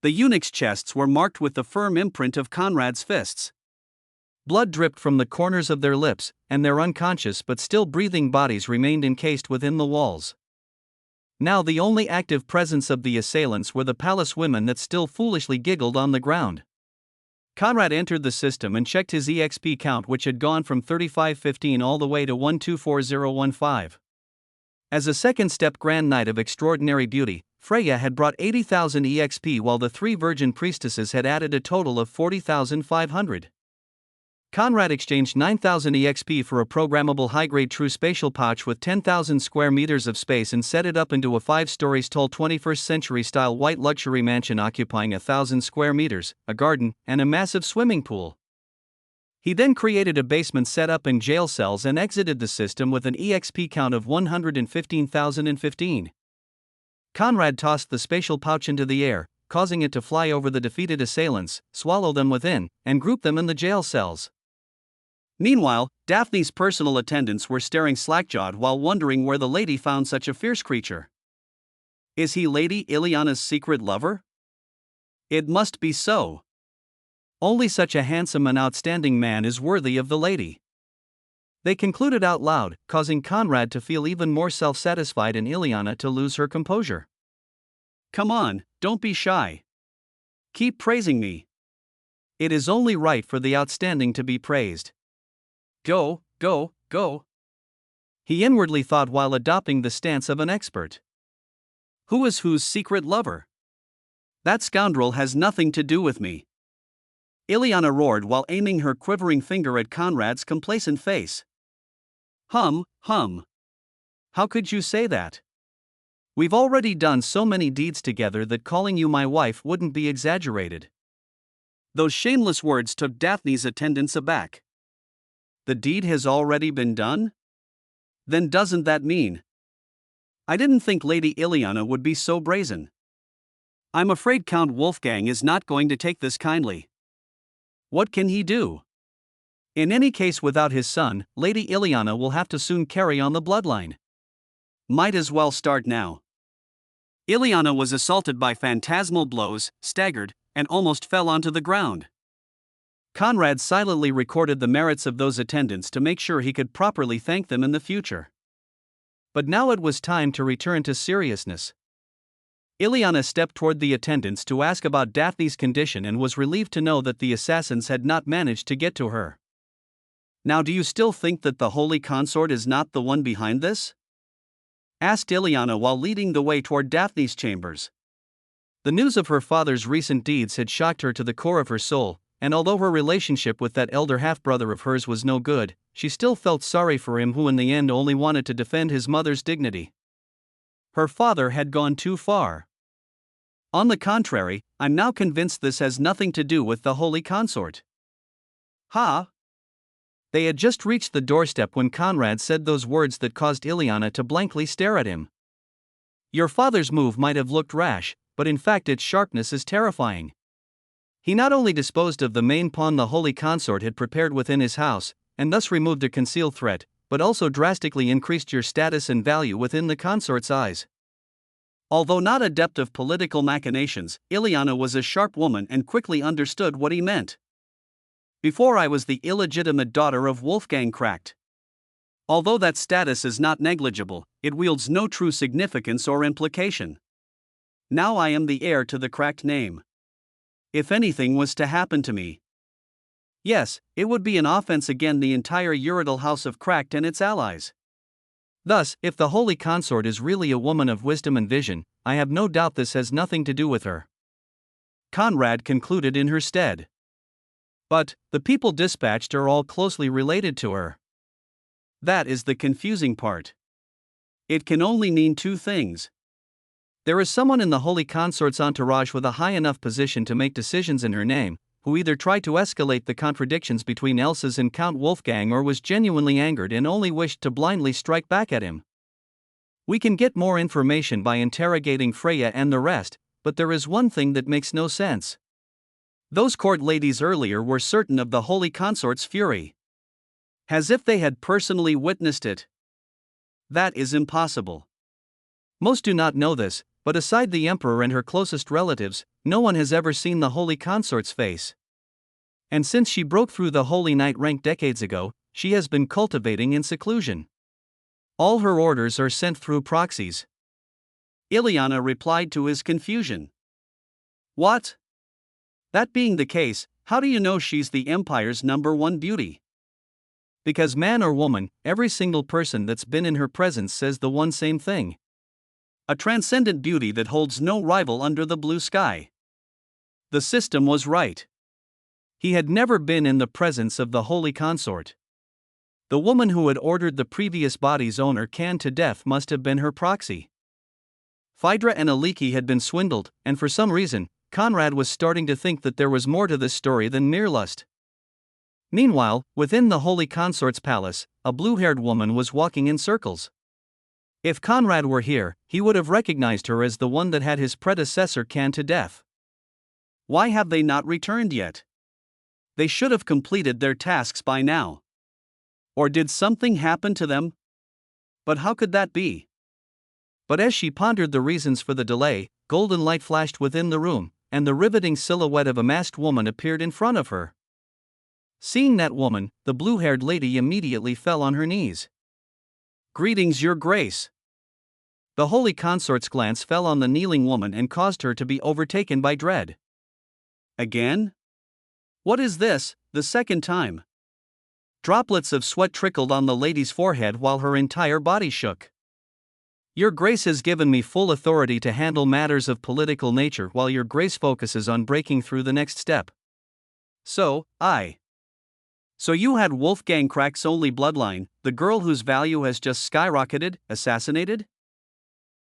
The eunuchs' chests were marked with the firm imprint of Conrad's fists. Blood dripped from the corners of their lips, and their unconscious but still breathing bodies remained encased within the walls. Now the only active presence of the assailants were the palace women that still foolishly giggled on the ground. Conrad entered the system and checked his EXP count, which had gone from 3515 all the way to 124015. As a second-step Grand Knight of extraordinary beauty, Freya had brought 80,000 EXP, while the three virgin priestesses had added a total of 40,500. Conrad exchanged 9,000 EXP for a programmable high-grade true spatial pouch with 10,000 square meters of space and set it up into a 5 stories tall 21st century-style white luxury mansion occupying 1,000 square meters, a garden, and a massive swimming pool. He then created a basement set up in jail cells and exited the system with an EXP count of 115,015. Conrad tossed the spatial pouch into the air, causing it to fly over the defeated assailants, swallow them within, and group them in the jail cells. Meanwhile, Daphne's personal attendants were staring slack-jawed while wondering where the lady found such a fierce creature. Is he Lady Ileana's secret lover? It must be so. Only such a handsome and outstanding man is worthy of the lady. They concluded out loud, causing Conrad to feel even more self-satisfied and Ileana to lose her composure. Come on, don't be shy. Keep praising me. It is only right for the outstanding to be praised. Go, go, go. He inwardly thought while adopting the stance of an expert. Who is whose secret lover? That scoundrel has nothing to do with me. Ileana roared while aiming her quivering finger at Conrad's complacent face. Hum. How could you say that? We've already done so many deeds together that calling you my wife wouldn't be exaggerated. Those shameless words took Daphne's attendants aback. The deed has already been done? Then doesn't that mean? I didn't think Lady Ileana would be so brazen. I'm afraid Count Wolfgang is not going to take this kindly. What can he do? In any case, without his son, Lady Ileana will have to soon carry on the bloodline. Might as well start now. Ileana was assaulted by phantasmal blows, staggered, and almost fell onto the ground. Conrad silently recorded the merits of those attendants to make sure he could properly thank them in the future. But now it was time to return to seriousness. Ileana stepped toward the attendants to ask about Daphne's condition and was relieved to know that the assassins had not managed to get to her. Now, do you still think that the Holy Consort is not the one behind this? Asked Ileana while leading the way toward Daphne's chambers. The news of her father's recent deeds had shocked her to the core of her soul, and although her relationship with that elder half-brother of hers was no good, she still felt sorry for him, who in the end only wanted to defend his mother's dignity. Her father had gone too far. On the contrary, I'm now convinced this has nothing to do with the Holy Consort. Ha! They had just reached the doorstep when Conrad said those words that caused Ileana to blankly stare at him. Your father's move might have looked rash, but in fact its sharpness is terrifying. He not only disposed of the main pawn the Holy Consort had prepared within his house, and thus removed a concealed threat, but also drastically increased your status and value within the consort's eyes. Although not adept of political machinations, Ileana was a sharp woman and quickly understood what he meant. Before I was the illegitimate daughter of Wolfgang Cracked. Although that status is not negligible, it wields no true significance or implication. Now I am the heir to the Cracked name. If anything was to happen to me, yes, it would be an offense against the entire Uridal House of Cracked and its allies. Thus, if the Holy Consort is really a woman of wisdom and vision, I have no doubt this has nothing to do with her. Conrad concluded in her stead. But, the people dispatched are all closely related to her. That is the confusing part. It can only mean two things. There is someone in the Holy Consort's entourage with a high enough position to make decisions in her name, who either tried to escalate the contradictions between Elsa's and Count Wolfgang or was genuinely angered and only wished to blindly strike back at him. We can get more information by interrogating Freya and the rest, but there is one thing that makes no sense. Those court ladies earlier were certain of the Holy Consort's fury. As if they had personally witnessed it. That is impossible. Most do not know this, But aside the emperor and her closest relatives, no one has ever seen the holy consort's face. And since she broke through the holy knight rank decades ago, she has been cultivating in seclusion. All her orders are sent through proxies. Ileana replied to his confusion. What? That being the case, how do you know she's the Empire's #1 beauty? Because man or woman, every single person that's been in her presence says the one same thing. A transcendent beauty that holds no rival under the blue sky. The system was right. He had never been in the presence of the holy consort. The woman who had ordered the previous body's owner canned to death must have been her proxy. Phaedra and Aliki had been swindled, and for some reason, Conrad was starting to think that there was more to this story than mere lust. Meanwhile, within the holy consort's palace, a blue-haired woman was walking in circles. If Conrad were here, he would have recognized her as the one that had his predecessor canned to death. Why have they not returned yet? They should have completed their tasks by now. Or did something happen to them? But how could that be? But as she pondered the reasons for the delay, golden light flashed within the room, and the riveting silhouette of a masked woman appeared in front of her. Seeing that woman, the blue-haired lady immediately fell on her knees. Greetings, Your Grace. The holy consort's glance fell on the kneeling woman and caused her to be overtaken by dread. Again? What is this, the second time? Droplets of sweat trickled on the lady's forehead while her entire body shook. Your Grace has given me full authority to handle matters of political nature while Your Grace focuses on breaking through the next step. So you had Wolfgang Crack's only bloodline, the girl whose value has just skyrocketed, assassinated?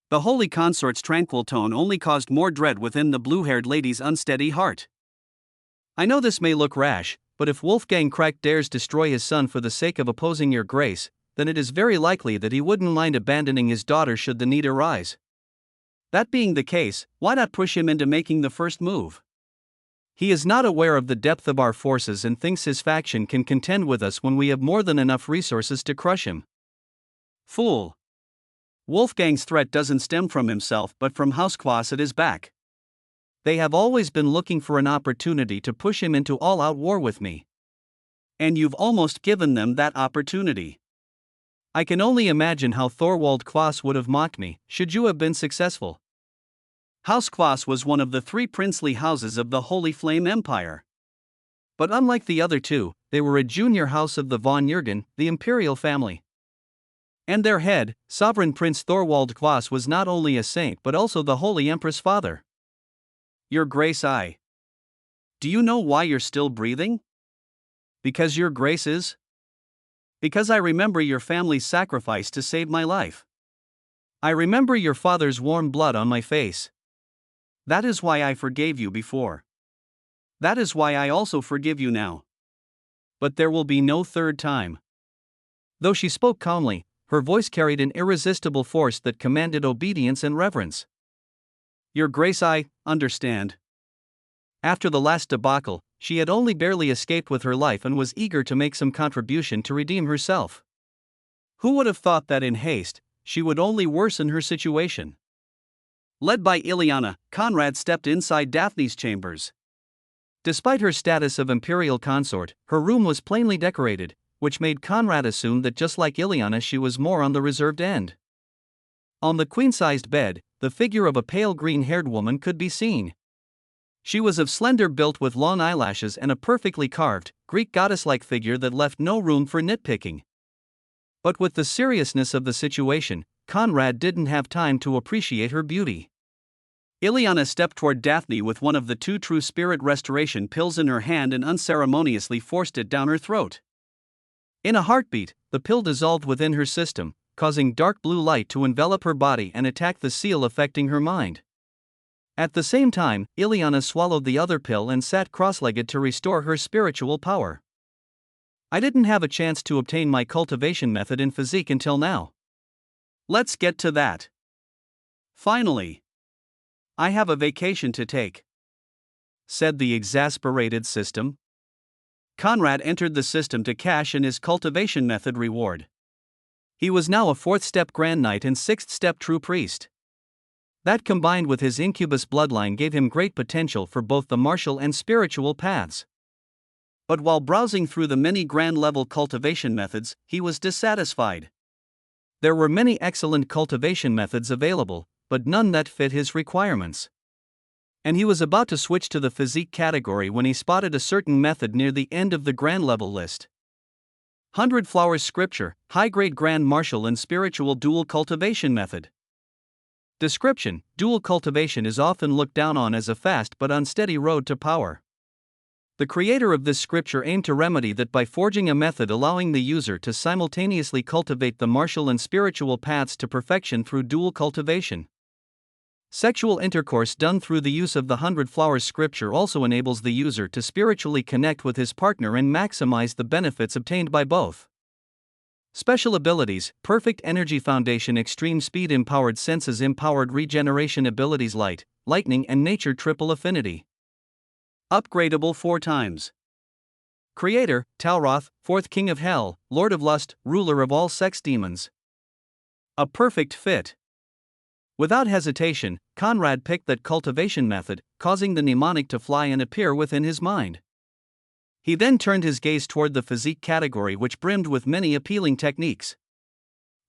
The holy consort's tranquil tone only caused more dread within the blue-haired lady's unsteady heart. I know this may look rash, but if Wolfgang Crack dares destroy his son for the sake of opposing Your Grace, then it is very likely that he wouldn't mind abandoning his daughter should the need arise. That being the case, why not push him into making the first move? He is not aware of the depth of our forces and thinks his faction can contend with us when we have more than enough resources to crush him. Fool! Wolfgang's threat doesn't stem from himself but from House Quas at his back. They have always been looking for an opportunity to push him into all-out war with me. And you've almost given them that opportunity. I can only imagine how Thorwald Quas would have mocked me, should you have been successful. House Quas was one of the 3 princely houses of the Holy Flame Empire. But unlike the other 2, they were a junior house of the von Jürgen, the imperial family. And their head, Sovereign Prince Thorwald Quas, was not only a saint but also the Holy Empress' father. Your Grace, do you know why you're still breathing? Because Your Grace is? Because I remember your family's sacrifice to save my life. I remember your father's warm blood on my face. That is why I forgave you before. That is why I also forgive you now. But there will be no third time. Though she spoke calmly, her voice carried an irresistible force that commanded obedience and reverence. Your Grace, I understand. After the last debacle, she had only barely escaped with her life and was eager to make some contribution to redeem herself. Who would have thought that in haste, she would only worsen her situation? Led by Ileana, Conrad stepped inside Daphne's chambers. Despite her status of imperial consort, her room was plainly decorated, which made Conrad assume that just like Ileana she was more on the reserved end. On the queen-sized bed, the figure of a pale green-haired woman could be seen. She was of slender build with long eyelashes and a perfectly carved, Greek goddess-like figure that left no room for nitpicking. But with the seriousness of the situation, Conrad didn't have time to appreciate her beauty. Ileana stepped toward Daphne with one of the 2 true spirit restoration pills in her hand and unceremoniously forced it down her throat. In a heartbeat, the pill dissolved within her system, causing dark blue light to envelop her body and attack the seal affecting her mind. At the same time, Ileana swallowed the other pill and sat cross-legged to restore her spiritual power. I didn't have a chance to obtain my cultivation method in physique until now. Let's get to that. Finally. I have a vacation to take, said the exasperated system. Conrad entered the system to cash in his cultivation method reward. He was now a 4th-step Grand Knight and 6th-step True Priest. That combined with his incubus bloodline gave him great potential for both the martial and spiritual paths. But while browsing through the many grand-level cultivation methods, he was dissatisfied. There were many excellent cultivation methods available, but none that fit his requirements. And he was about to switch to the physique category when he spotted a certain method near the end of the grand-level list. 100 Flowers Scripture, High-Grade Grand Martial and Spiritual Dual Cultivation Method. Description: dual cultivation is often looked down on as a fast but unsteady road to power. The creator of this scripture aimed to remedy that by forging a method allowing the user to simultaneously cultivate the martial and spiritual paths to perfection through dual cultivation. Sexual intercourse done through the use of the 100 Flowers Scripture also enables the user to spiritually connect with his partner and maximize the benefits obtained by both. Special abilities: Perfect Energy Foundation, Extreme Speed, Empowered Senses, Empowered Regeneration Abilities, Light, Lightning and Nature, Triple Affinity. Upgradable 4 times. Creator: Talroth, 4th King of Hell, Lord of Lust, Ruler of all sex demons. A perfect fit. Without hesitation, Conrad picked that cultivation method, causing the mnemonic to fly and appear within his mind. He then turned his gaze toward the physique category, which brimmed with many appealing techniques.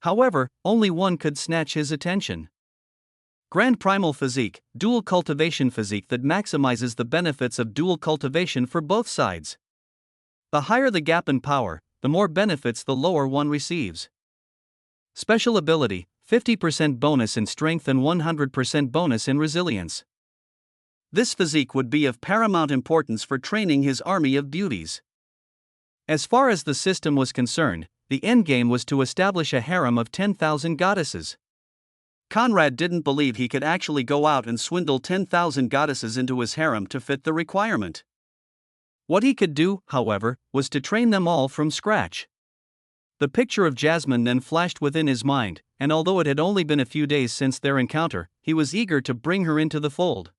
However, only one could snatch his attention. Grand Primal Physique, Dual Cultivation Physique that maximizes the benefits of dual cultivation for both sides. The higher the gap in power, the more benefits the lower one receives. Special ability: 50% bonus in strength and 100% bonus in resilience. This physique would be of paramount importance for training his army of beauties. As far as the system was concerned, the endgame was to establish a harem of 10,000 goddesses. Conrad didn't believe he could actually go out and swindle 10,000 goddesses into his harem to fit the requirement. What he could do, however, was to train them all from scratch. The picture of Jasmine then flashed within his mind, and although it had only been a few days since their encounter, he was eager to bring her into the fold,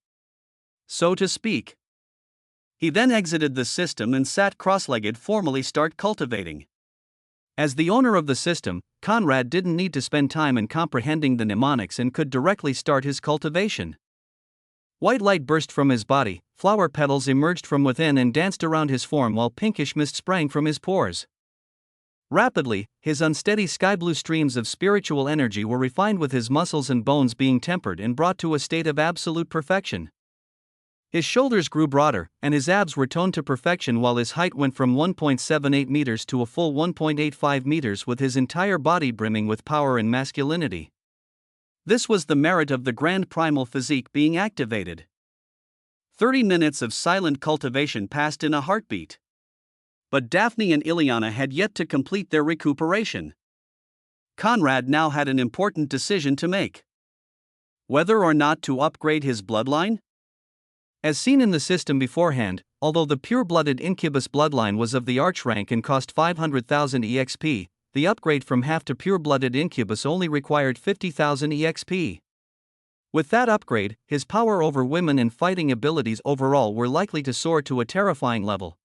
so to speak. He then exited the system and sat cross-legged, formally start cultivating. As the owner of the system, Conrad didn't need to spend time in comprehending the mnemonics and could directly start his cultivation. White light burst from his body, flower petals emerged from within and danced around his form while pinkish mist sprang from his pores. Rapidly, his unsteady sky-blue streams of spiritual energy were refined, with his muscles and bones being tempered and brought to a state of absolute perfection. His shoulders grew broader, and his abs were toned to perfection, while his height went from 1.78 meters to a full 1.85 meters, with his entire body brimming with power and masculinity. This was the merit of the Grand Primal Physique being activated. 30 minutes of silent cultivation passed in a heartbeat. But Daphne and Ileana had yet to complete their recuperation. Conrad now had an important decision to make: whether or not to upgrade his bloodline. As seen in the system beforehand, although the pure-blooded incubus bloodline was of the arch rank and cost 500,000 EXP, the upgrade from half to pure-blooded incubus only required 50,000 EXP. With that upgrade, his power over women and fighting abilities overall were likely to soar to a terrifying level.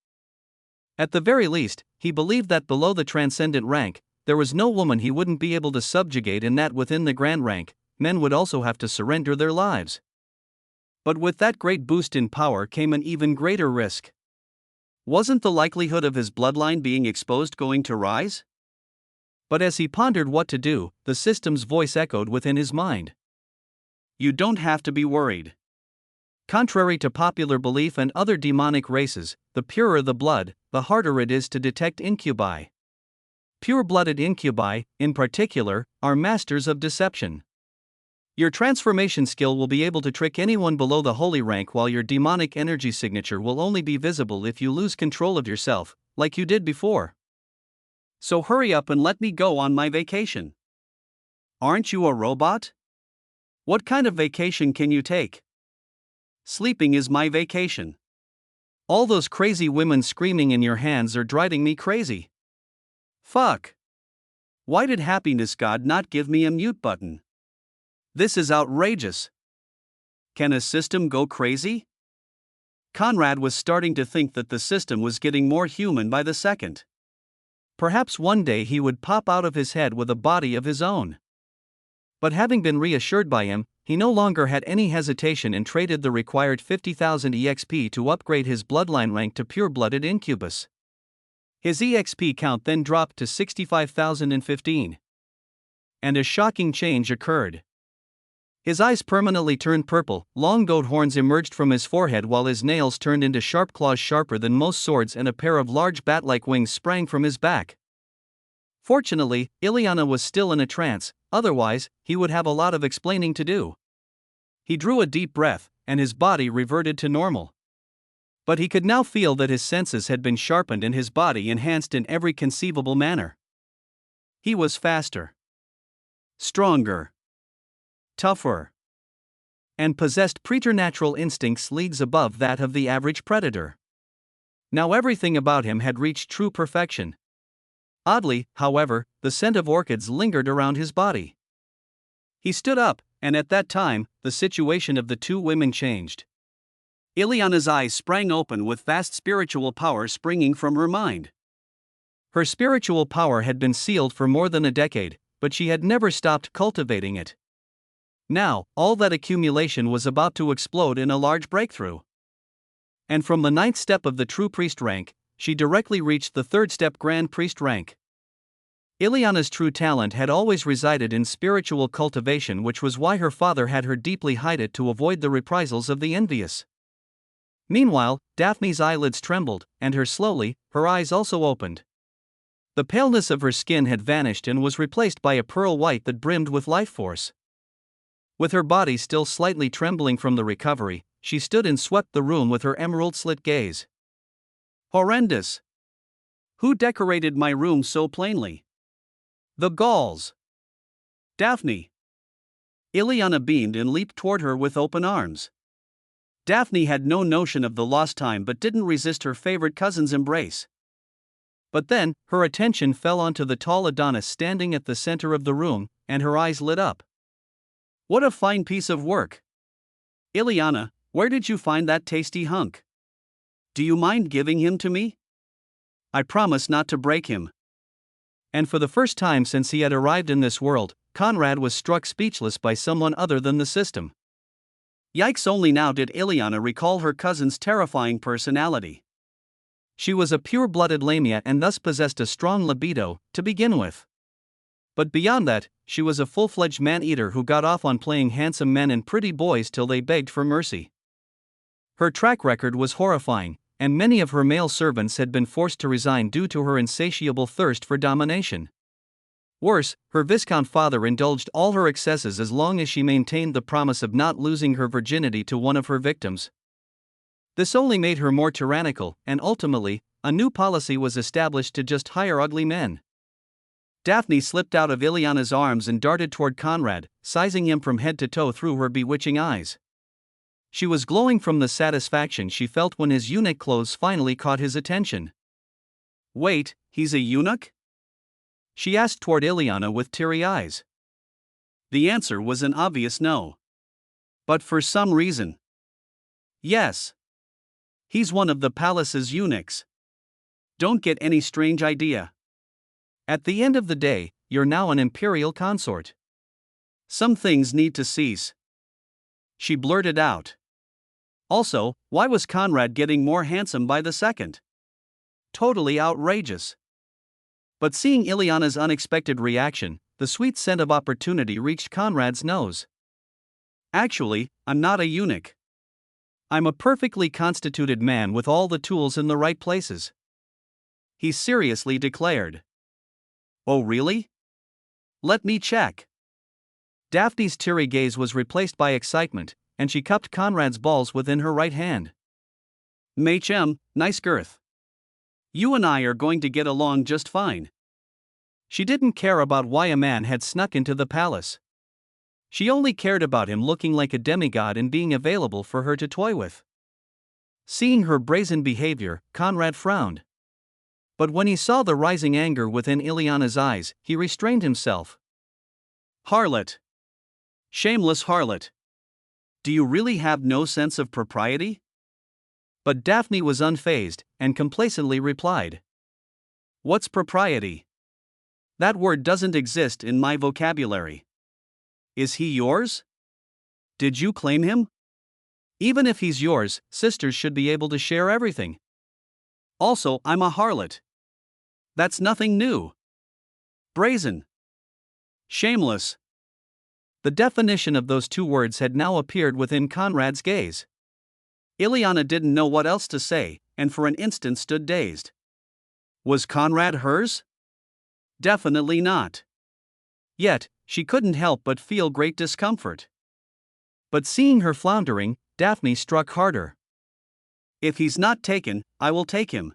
At the very least, he believed that below the transcendent rank, there was no woman he wouldn't be able to subjugate, and that within the grand rank, men would also have to surrender their lives. But with that great boost in power came an even greater risk. Wasn't the likelihood of his bloodline being exposed going to rise? But as he pondered what to do, the system's voice echoed within his mind. You don't have to be worried. Contrary to popular belief and other demonic races, the purer the blood, the harder it is to detect incubi. Pure-blooded incubi, in particular, are masters of deception. Your transformation skill will be able to trick anyone below the holy rank, while your demonic energy signature will only be visible if you lose control of yourself, like you did before. So hurry up and let me go on my vacation. Aren't you a robot? What kind of vacation can you take? Sleeping is my vacation. All those crazy women screaming in your hands are driving me crazy. Fuck. Why did Happiness God not give me a mute button? This is outrageous. Can a system go crazy? Conrad was starting to think that the system was getting more human by the second. Perhaps one day he would pop out of his head with a body of his own. But having been reassured by him, he no longer had any hesitation and traded the required 50,000 EXP to upgrade his bloodline rank to pure-blooded incubus. His EXP count then dropped to 65,015. And a shocking change occurred. His eyes permanently turned purple, long goat horns emerged from his forehead while his nails turned into sharp claws sharper than most swords, and a pair of large bat-like wings sprang from his back. Fortunately, Ilyana was still in a trance, otherwise, he would have a lot of explaining to do. He drew a deep breath, and his body reverted to normal. But he could now feel that his senses had been sharpened and his body enhanced in every conceivable manner. He was faster, stronger, tougher, and possessed preternatural instincts leagues above that of the average predator. Now everything about him had reached true perfection. Oddly, however, the scent of orchids lingered around his body. He stood up, and at that time, the situation of the two women changed. Ilyana's eyes sprang open with vast spiritual power springing from her mind. Her spiritual power had been sealed for more than a decade, but she had never stopped cultivating it. Now, all that accumulation was about to explode in a large breakthrough. And from the 9th step of the true priest rank, she directly reached the 3rd step grand priest rank. Ilyana's true talent had always resided in spiritual cultivation, which was why her father had her deeply hide it to avoid the reprisals of the envious. Meanwhile, Daphne's eyelids trembled, and her eyes also opened. The paleness of her skin had vanished and was replaced by a pearl white that brimmed with life force. With her body still slightly trembling from the recovery, she stood and swept the room with her emerald-slit gaze. Horrendous! Who decorated my room so plainly? The Gauls! Daphne! Ilyana beamed and leaped toward her with open arms. Daphne had no notion of the lost time but didn't resist her favorite cousin's embrace. But then, her attention fell onto the tall Adonis standing at the center of the room, and her eyes lit up. What a fine piece of work! Ilyana, where did you find that tasty hunk? Do you mind giving him to me? I promise not to break him. And for the first time since he had arrived in this world, Conrad was struck speechless by someone other than the system. Yikes! Only now did Ilyana recall her cousin's terrifying personality. She was a pure-blooded Lamia and thus possessed a strong libido, to begin with. But beyond that, she was a full-fledged man-eater who got off on playing handsome men and pretty boys till they begged for mercy. Her track record was horrifying, and many of her male servants had been forced to resign due to her insatiable thirst for domination. Worse, her Viscount father indulged all her excesses as long as she maintained the promise of not losing her virginity to one of her victims. This only made her more tyrannical, and ultimately, a new policy was established to just hire ugly men. Daphne slipped out of Ilyana's arms and darted toward Conrad, sizing him from head to toe through her bewitching eyes. She was glowing from the satisfaction she felt when his eunuch clothes finally caught his attention. Wait, he's a eunuch? She asked toward Ilyana with teary eyes. The answer was an obvious no. But for some reason. Yes. He's one of the palace's eunuchs. Don't get any strange idea. At the end of the day, you're now an imperial consort. Some things need to cease. She blurted out. Also, why was Conrad getting more handsome by the second? Totally outrageous. But seeing Ilyana's unexpected reaction, the sweet scent of opportunity reached Conrad's nose. Actually, I'm not a eunuch. I'm a perfectly constituted man with all the tools in the right places. He seriously declared. Oh really? Let me check. Daphne's teary gaze was replaced by excitement, and she cupped Conrad's balls within her right hand. Machem, nice girth. You and I are going to get along just fine. She didn't care about why a man had snuck into the palace. She only cared about him looking like a demigod and being available for her to toy with. Seeing her brazen behavior, Conrad frowned. But when he saw the rising anger within Ilyana's eyes, he restrained himself. Harlot. Shameless harlot. Do you really have no sense of propriety? But Daphne was unfazed, and complacently replied. What's propriety? That word doesn't exist in my vocabulary. Is he yours? Did you claim him? Even if he's yours, sisters should be able to share everything. Also, I'm a harlot. That's nothing new. Brazen. Shameless. The definition of those two words had now appeared within Conrad's gaze. Ileana didn't know what else to say, and for an instant stood dazed. Was Conrad hers? Definitely not. Yet, she couldn't help but feel great discomfort. But seeing her floundering, Daphne struck harder. If he's not taken, I will take him.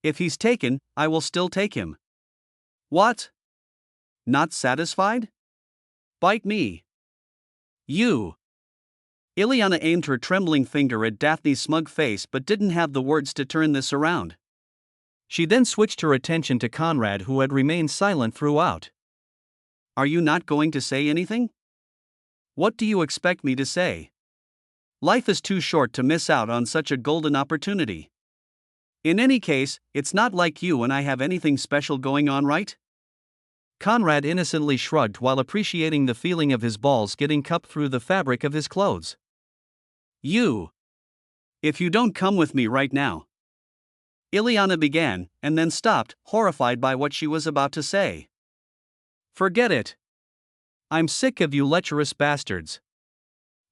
If he's taken, I will still take him. What? Not satisfied? Bite me. You. Ileana aimed her trembling finger at Daphne's smug face but didn't have the words to turn this around. She then switched her attention to Conrad, who had remained silent throughout. Are you not going to say anything? What do you expect me to say? Life is too short to miss out on such a golden opportunity. In any case, it's not like you and I have anything special going on, right? Conrad innocently shrugged while appreciating the feeling of his balls getting cupped through the fabric of his clothes. You. If you don't come with me right now. Ileana began, and then stopped, horrified by what she was about to say. Forget it. I'm sick of you lecherous bastards.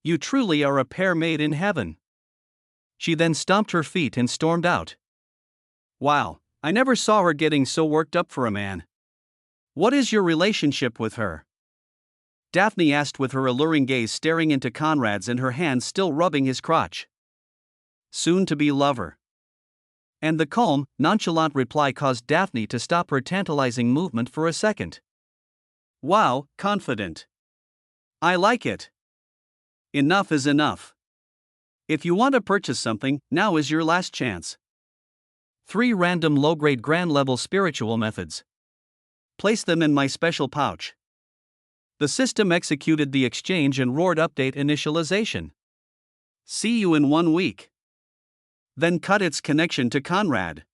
You truly are a pair made in heaven. She then stomped her feet and stormed out. Wow, I never saw her getting so worked up for a man. What is your relationship with her? Daphne asked with her alluring gaze staring into Conrad's and her hand still rubbing his crotch. Soon-to-be lover. And the calm, nonchalant reply caused Daphne to stop her tantalizing movement for a second. Wow, confident. I like it. Enough is enough. If you want to purchase something, now is your last chance. 3 random low-grade grand-level spiritual methods. Place them in my special pouch. The system executed the exchange and roared update initialization. See you in 1 week. Then cut its connection to Conrad.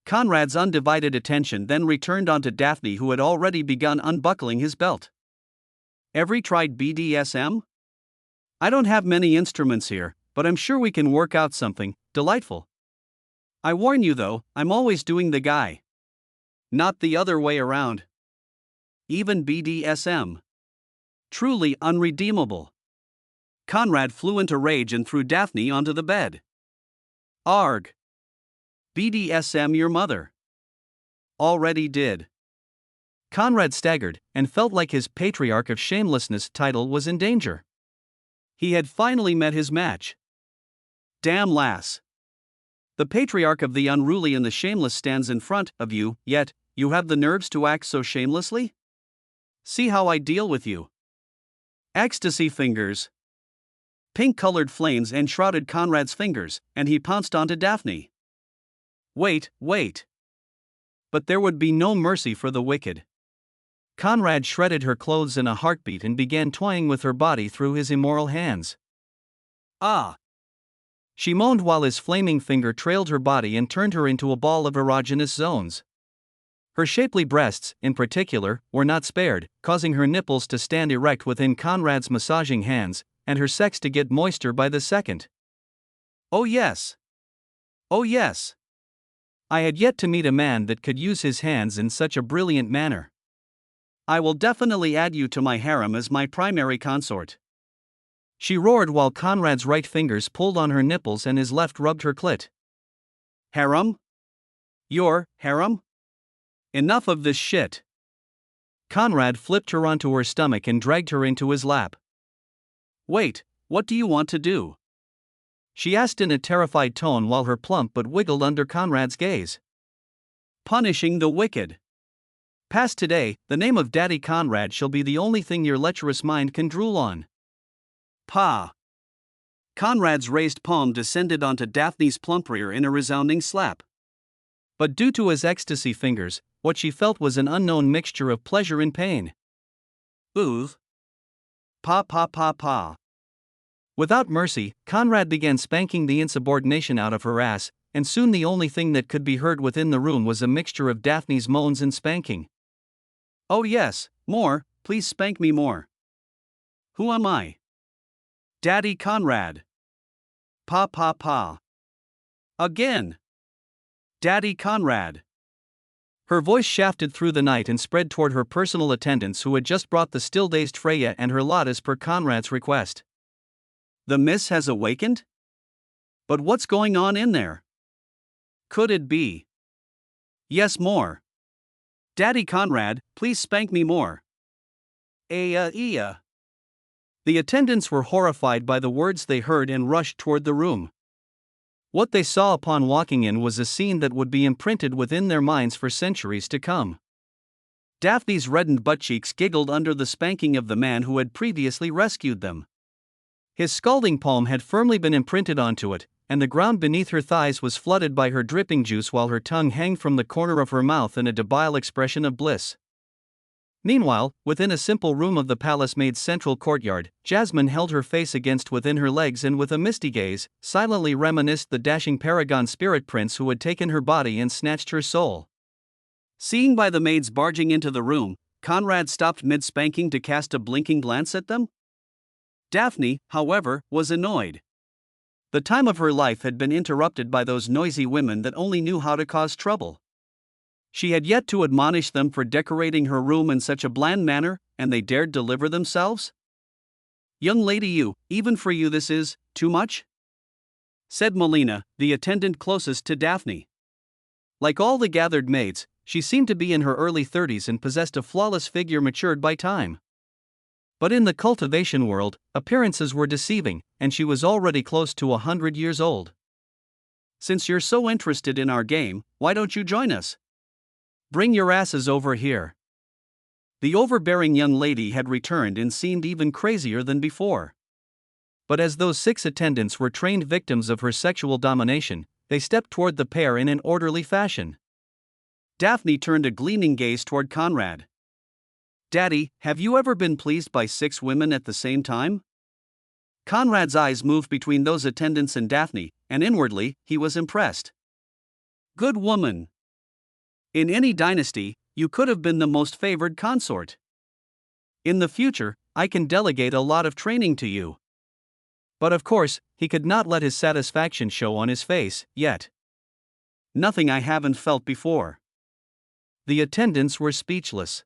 Conrad's undivided attention then returned onto Daphne, who had already begun unbuckling his belt. Ever tried BDSM? I don't have many instruments here, but I'm sure we can work out something delightful. I warn you though, I'm always doing the guy. Not the other way around. Even BDSM. Truly unredeemable. Conrad flew into rage and threw Daphne onto the bed. Arg. BDSM your mother. Already did. Conrad staggered and felt like his Patriarch of Shamelessness title was in danger. He had finally met his match. Damn lass. The Patriarch of the Unruly and the Shameless stands in front of you, yet you have the nerves to act so shamelessly? See how I deal with you. Ecstasy fingers. Pink-colored flames enshrouded Conrad's fingers, and he pounced onto Daphne. Wait. But there would be no mercy for the wicked. Conrad shredded her clothes in a heartbeat and began toying with her body through his immoral hands. Ah! She moaned while his flaming finger trailed her body and turned her into a ball of erogenous zones. Her shapely breasts, in particular, were not spared, causing her nipples to stand erect within Conrad's massaging hands, and her sex to get moister by the second. Oh yes! Oh yes! I had yet to meet a man that could use his hands in such a brilliant manner. I will definitely add you to my harem as my primary consort. She roared while Conrad's right fingers pulled on her nipples and his left rubbed her clit. Harem? Your harem? Enough of this shit. Conrad flipped her onto her stomach and dragged her into his lap. Wait, what do you want to do? She asked in a terrified tone while her plump butt wiggled under Conrad's gaze. Punishing the wicked. Past today, the name of Daddy Conrad shall be the only thing your lecherous mind can drool on. Pa. Conrad's raised palm descended onto Daphne's plump rear in a resounding slap. But due to his ecstasy fingers, what she felt was an unknown mixture of pleasure and pain. Ooh. Pa. Without mercy, Conrad began spanking the insubordination out of her ass, and soon the only thing that could be heard within the room was a mixture of Daphne's moans and spanking. Oh yes, more, please spank me more. Who am I? Daddy Conrad. Pa pa pa. Again. Daddy Conrad. Her voice shafted through the night and spread toward her personal attendants who had just brought the still-dazed Freya and her lot as per Conrad's request. The miss has awakened? But what's going on in there? Could it be? Yes, more. Daddy Conrad, please spank me more. Ea. The attendants were horrified by the words they heard and rushed toward the room. What they saw upon walking in was a scene that would be imprinted within their minds for centuries to come. Daphne's reddened butt cheeks giggled under the spanking of the man who had previously rescued them. His scalding palm had firmly been imprinted onto it, and the ground beneath her thighs was flooded by her dripping juice while her tongue hung from the corner of her mouth in a debile expression of bliss. Meanwhile, within a simple room of the palace-made central courtyard, Jasmine held her face against within her legs and with a misty gaze, silently reminisced the dashing paragon spirit prince who had taken her body and snatched her soul. Seeing by the maids barging into the room, Conrad stopped mid-spanking to cast a blinking glance at them. Daphne, however, was annoyed. The time of her life had been interrupted by those noisy women that only knew how to cause trouble. She had yet to admonish them for decorating her room in such a bland manner, and they dared deliver themselves? Young lady, even for you this is too much? Said Melina, the attendant closest to Daphne. Like all the gathered maids, she seemed to be in her early 30s and possessed a flawless figure matured by time. But in the cultivation world, appearances were deceiving, and she was already close to 100 years old. Since you're so interested in our game, why don't you join us? Bring your asses over here. The overbearing young lady had returned and seemed even crazier than before. But as those 6 attendants were trained victims of her sexual domination, they stepped toward the pair in an orderly fashion. Daphne turned a gleaming gaze toward Conrad. Daddy, have you ever been pleased by 6 women at the same time? Conrad's eyes moved between those attendants and Daphne, and inwardly, he was impressed. Good woman. In any dynasty, you could have been the most favored consort. In the future, I can delegate a lot of training to you. But of course, he could not let his satisfaction show on his face, yet. Nothing I haven't felt before. The attendants were speechless.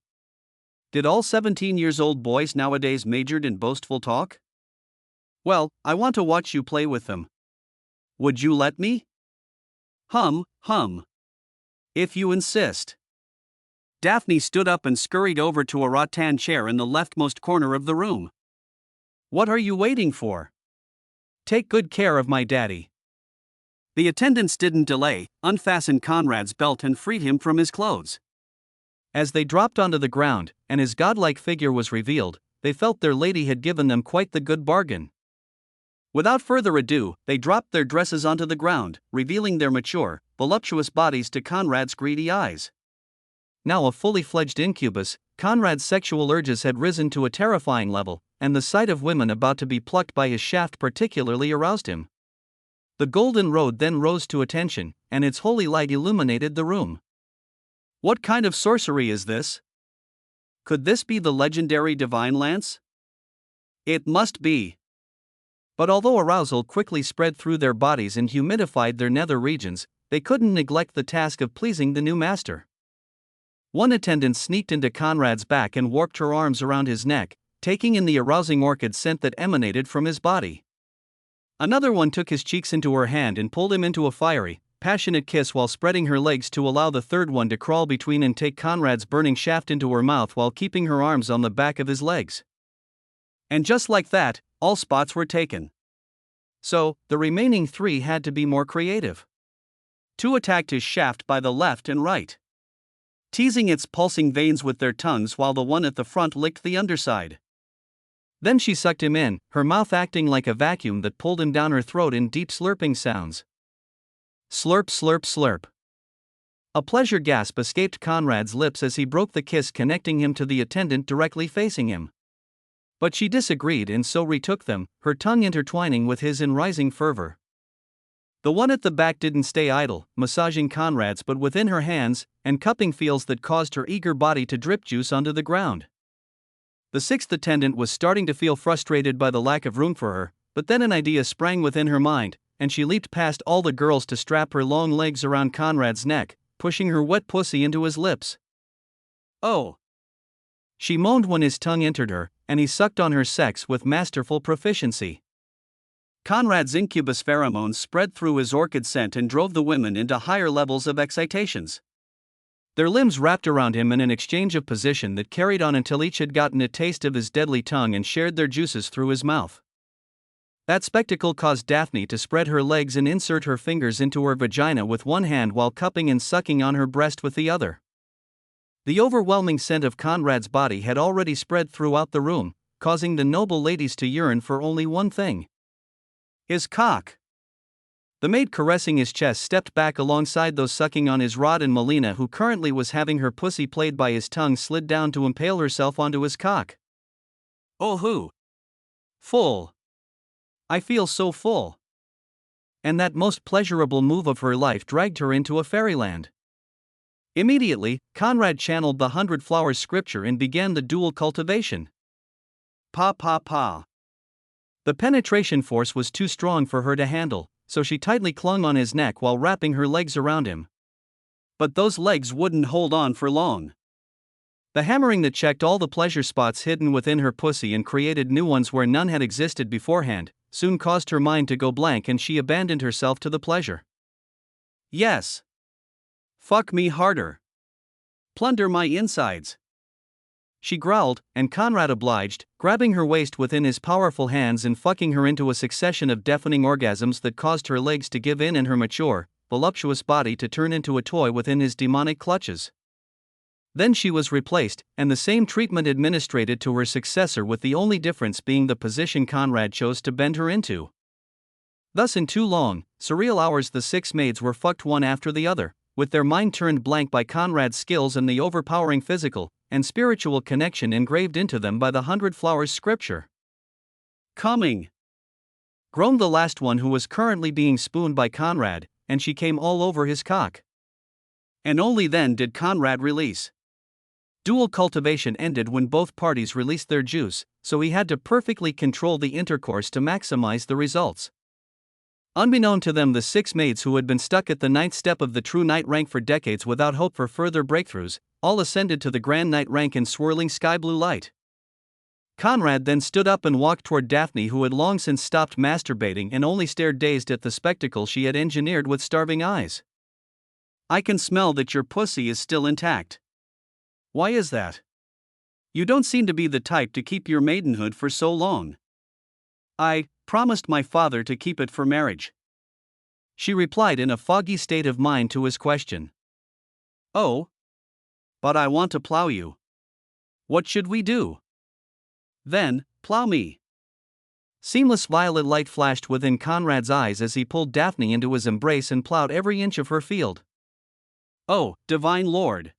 Did all 17-year-old boys nowadays majored in boastful talk? Well, I want to watch you play with them. Would you let me? Hum. If you insist. Daphne stood up and scurried over to a rattan chair in the leftmost corner of the room. What are you waiting for? Take good care of my daddy. The attendants didn't delay, unfastened Conrad's belt and freed him from his clothes. As they dropped onto the ground, and his godlike figure was revealed, they felt their lady had given them quite the good bargain. Without further ado, they dropped their dresses onto the ground, revealing their mature, voluptuous bodies to Conrad's greedy eyes. Now a fully fledged incubus, Conrad's sexual urges had risen to a terrifying level, and the sight of women about to be plucked by his shaft particularly aroused him. The golden road then rose to attention, and its holy light illuminated the room. What kind of sorcery is this? Could this be the legendary divine lance? It must be. But although arousal quickly spread through their bodies and humidified their nether regions, they couldn't neglect the task of pleasing the new master. One attendant sneaked into Conrad's back and warped her arms around his neck, taking in the arousing orchid scent that emanated from his body. Another one took his cheeks into her hand and pulled him into a fiery, passionate kiss while spreading her legs to allow the third one to crawl between and take Conrad's burning shaft into her mouth while keeping her arms on the back of his legs. And just like that, all spots were taken. So, the remaining 3 had to be more creative. 2 attacked his shaft by the left and right, teasing its pulsing veins with their tongues while the one at the front licked the underside. Then she sucked him in, her mouth acting like a vacuum that pulled him down her throat in deep slurping sounds. Slurp, slurp, slurp. A pleasure gasp escaped Conrad's lips as he broke the kiss connecting him to the attendant directly facing him. But she disagreed and so retook them, her tongue intertwining with his in rising fervor. The one at the back didn't stay idle, massaging Conrad's but within her hands, and cupping feels that caused her eager body to drip juice onto the ground. The 6th attendant was starting to feel frustrated by the lack of room for her, but then an idea sprang within her mind, and she leaped past all the girls to strap her long legs around Conrad's neck, pushing her wet pussy into his lips. "Oh!" she moaned when his tongue entered her, and he sucked on her sex with masterful proficiency. Conrad's incubus pheromones spread through his orchid scent and drove the women into higher levels of excitations. Their limbs wrapped around him in an exchange of position that carried on until each had gotten a taste of his deadly tongue and shared their juices through his mouth. That spectacle caused Daphne to spread her legs and insert her fingers into her vagina with one hand while cupping and sucking on her breast with the other. The overwhelming scent of Conrad's body had already spread throughout the room, causing the noble ladies to yearn for only one thing: his cock. The maid caressing his chest stepped back alongside those sucking on his rod, and Melina, who currently was having her pussy played by his tongue, slid down to impale herself onto his cock. "Oh hoo! Full! I feel so full!" And that most pleasurable move of her life dragged her into a fairyland. Immediately, Conrad channeled the 100 Flowers scripture and began the dual cultivation. Pa pa pa. The penetration force was too strong for her to handle, so she tightly clung on his neck while wrapping her legs around him. But those legs wouldn't hold on for long. The hammering that checked all the pleasure spots hidden within her pussy and created new ones where none had existed beforehand soon caused her mind to go blank, and she abandoned herself to the pleasure. "Yes. Fuck me harder. Plunder my insides," she growled, and Conrad obliged, grabbing her waist within his powerful hands and fucking her into a succession of deafening orgasms that caused her legs to give in and her mature, voluptuous body to turn into a toy within his demonic clutches. Then she was replaced, and the same treatment administered to her successor, with the only difference being the position Conrad chose to bend her into. Thus, in 2 long, surreal hours, the 6 maids were fucked one after the other, with their mind turned blank by Conrad's skills and the overpowering physical and spiritual connection engraved into them by the 100 Flowers scripture. "Coming!" groaned the last one, who was currently being spooned by Conrad, and she came all over his cock. And only then did Conrad release. Dual cultivation ended when both parties released their juice, so he had to perfectly control the intercourse to maximize the results. Unbeknown to them, the 6 maids who had been stuck at the 9th step of the true knight rank for decades without hope for further breakthroughs, all ascended to the grand knight rank in swirling sky blue light. Conrad then stood up and walked toward Daphne, who had long since stopped masturbating and only stared dazed at the spectacle she had engineered with starving eyes. "I can smell that your pussy is still intact. Why is that? You don't seem to be the type to keep your maidenhood for so long." "I promised my father to keep it for marriage," she replied in a foggy state of mind to his question. "Oh? But I want to plow you. What should we do?" "Then, plow me." Seamless violet light flashed within Conrad's eyes as he pulled Daphne into his embrace and plowed every inch of her field. "Oh, divine lord."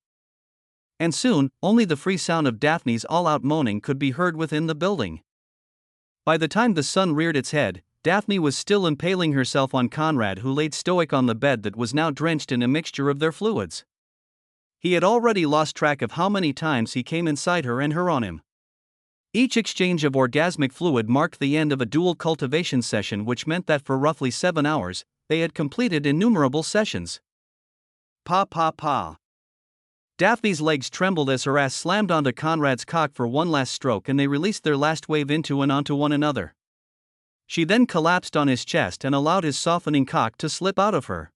And soon, only the free sound of Daphne's all-out moaning could be heard within the building. By the time the sun reared its head, Daphne was still impaling herself on Conrad, who laid stoic on the bed that was now drenched in a mixture of their fluids. He had already lost track of how many times he came inside her and her on him. Each exchange of orgasmic fluid marked the end of a dual cultivation session, which meant that for roughly 7 hours, they had completed innumerable sessions. Pa pa pa. Daphne's legs trembled as her ass slammed onto Conrad's cock for one last stroke, and they released their last wave into and onto one another. She then collapsed on his chest and allowed his softening cock to slip out of her.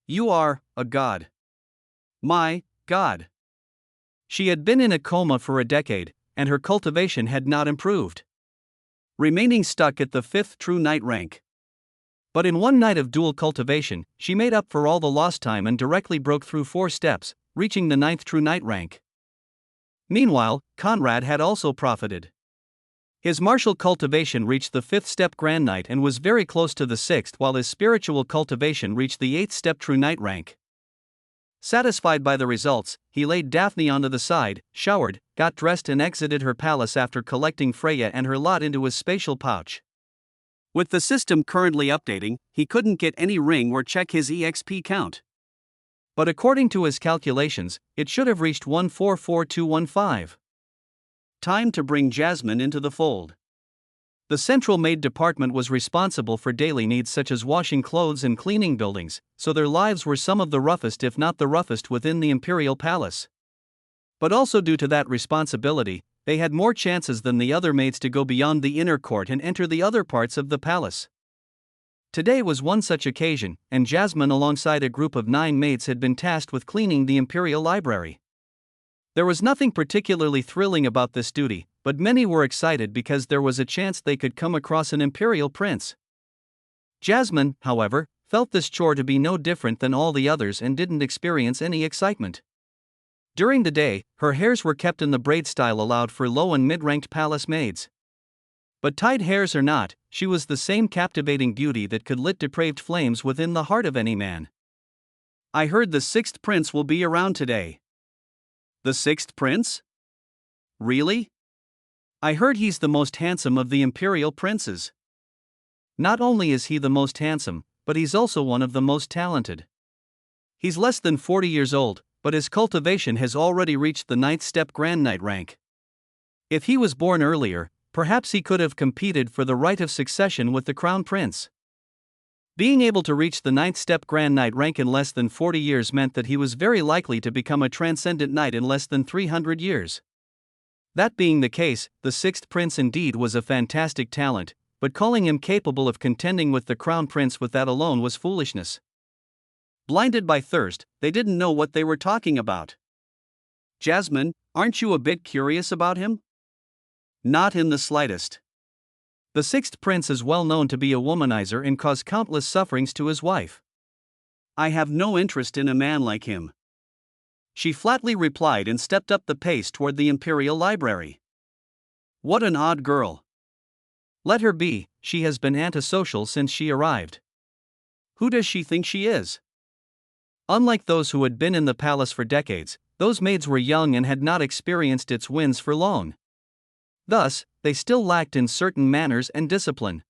"You are a god. My god." She had been in a coma for a decade, and her cultivation had not improved, remaining stuck at the 5th true knight rank. But in one night of dual cultivation, she made up for all the lost time and directly broke through 4 steps, reaching the 9th true knight rank. Meanwhile, Conrad had also profited. His martial cultivation reached the 5th step grand knight and was very close to the 6th, while his spiritual cultivation reached the 8th step true knight rank. Satisfied by the results, he laid Daphne onto the side, showered, got dressed and exited her palace after collecting Freya and her lot into his spatial pouch. With the system currently updating, he couldn't get any ring or check his EXP count. But according to his calculations, it should have reached 144215. Time to bring Jasmine into the fold. The The central maid department was responsible for daily needs such as washing clothes and cleaning buildings, so their lives were some of the roughest if not the roughest within the imperial palace. But also due to that responsibility, they had more chances than the other maids to go beyond the inner court and enter the other parts of the palace. Today was one such occasion, and Jasmine alongside a group of 9 maids had been tasked with cleaning the imperial library. There was nothing particularly thrilling about this duty, but many were excited because there was a chance they could come across an imperial prince. Jasmine, however, felt this chore to be no different than all the others and didn't experience any excitement. During the day, her hairs were kept in the braid style allowed for low and mid-ranked palace maids. But tied hairs or not, she was the same captivating beauty that could lit depraved flames within the heart of any man. I heard the 6th prince will be around today. The 6th prince? Really? I heard he's the most handsome of the imperial princes. Not only is he the most handsome, but he's also one of the most talented. He's less than 40 years old, but his cultivation has already reached the 9th step Grand Knight rank. If he was born earlier, perhaps he could have competed for the right of succession with the crown prince. Being able to reach the 9th step Grand Knight rank in less than 40 years meant that he was very likely to become a transcendent knight in less than 300 years. That being the case, the 6th prince indeed was a fantastic talent, but calling him capable of contending with the crown prince with that alone was foolishness. Blinded by thirst, they didn't know what they were talking about. Jasmine, aren't you a bit curious about him? Not in the slightest. The 6th prince is well known to be a womanizer and cause countless sufferings to his wife. I have no interest in a man like him. She flatly replied and stepped up the pace toward the imperial library. What an odd girl. Let her be, she has been antisocial since she arrived. Who does she think she is? Unlike those who had been in the palace for decades, those maids were young and had not experienced its winds for long. Thus, they still lacked in certain manners and discipline.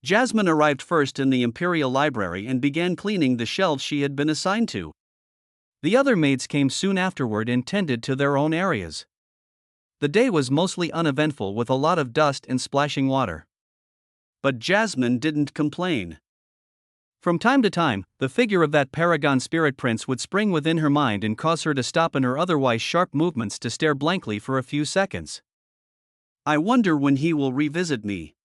Jasmine arrived first in the imperial library and began cleaning the shelves she had been assigned to. The other maids came soon afterward and tended to their own areas. The day was mostly uneventful with a lot of dust and splashing water. But Jasmine didn't complain. From time to time, the figure of that paragon spirit prince would spring within her mind and cause her to stop in her otherwise sharp movements to stare blankly for a few seconds. I wonder when he will revisit me.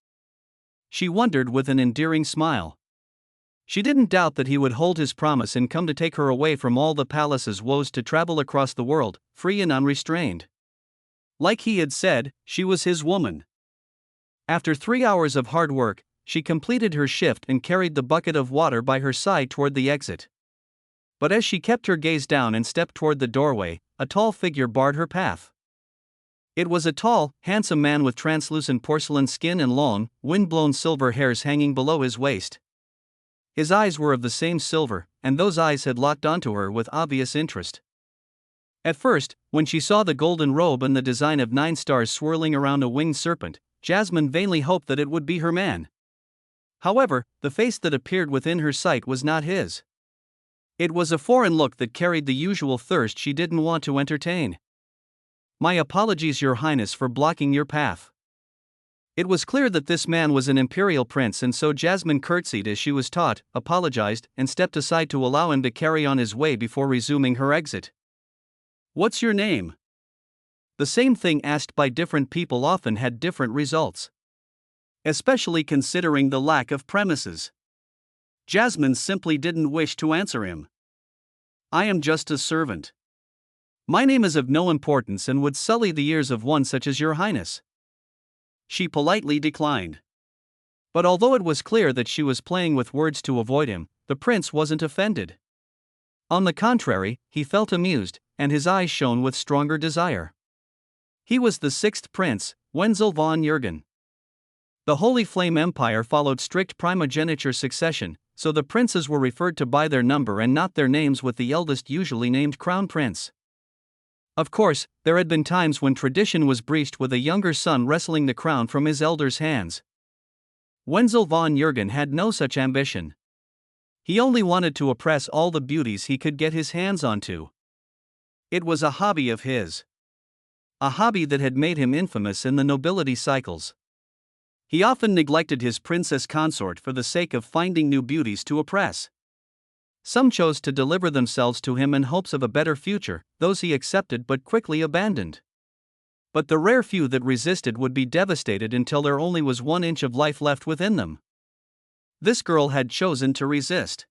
She wondered with an endearing smile. She didn't doubt that he would hold his promise and come to take her away from all the palace's woes to travel across the world, free and unrestrained. Like he had said, she was his woman. After 3 hours of hard work, she completed her shift and carried the bucket of water by her side toward the exit. But as she kept her gaze down and stepped toward the doorway, a tall figure barred her path. It was a tall, handsome man with translucent porcelain skin and long, wind-blown silver hairs hanging below his waist. His eyes were of the same silver, and those eyes had locked onto her with obvious interest. At first, when she saw the golden robe and the design of 9 stars swirling around a winged serpent, Jasmine vainly hoped that it would be her man. However, the face that appeared within her sight was not his. It was a foreign look that carried the usual thirst she didn't want to entertain. My apologies, Your Highness, for blocking your path. It was clear that this man was an imperial prince, and so Jasmine curtsied as she was taught, apologized, and stepped aside to allow him to carry on his way before resuming her exit. What's your name? The same thing asked by different people often had different results. Especially considering the lack of premises. Jasmine simply didn't wish to answer him. I am just a servant. My name is of no importance and would sully the ears of one such as Your Highness. She politely declined. But although it was clear that she was playing with words to avoid him, the prince wasn't offended. On the contrary, he felt amused, and his eyes shone with stronger desire. He was the 6th prince, Wenzel von Jürgen. The Holy Flame Empire followed strict primogeniture succession, so the princes were referred to by their number and not their names, with the eldest usually named crown prince. Of course, there had been times when tradition was breached with a younger son wresting the crown from his elder's hands. Wenzel von Jürgen had no such ambition. He only wanted to oppress all the beauties he could get his hands onto. It was a hobby of his. A hobby that had made him infamous in the nobility cycles. He often neglected his princess consort for the sake of finding new beauties to oppress. Some chose to deliver themselves to him in hopes of a better future, those he accepted but quickly abandoned. But the rare few that resisted would be devastated until there only was 1 inch of life left within them. This girl had chosen to resist.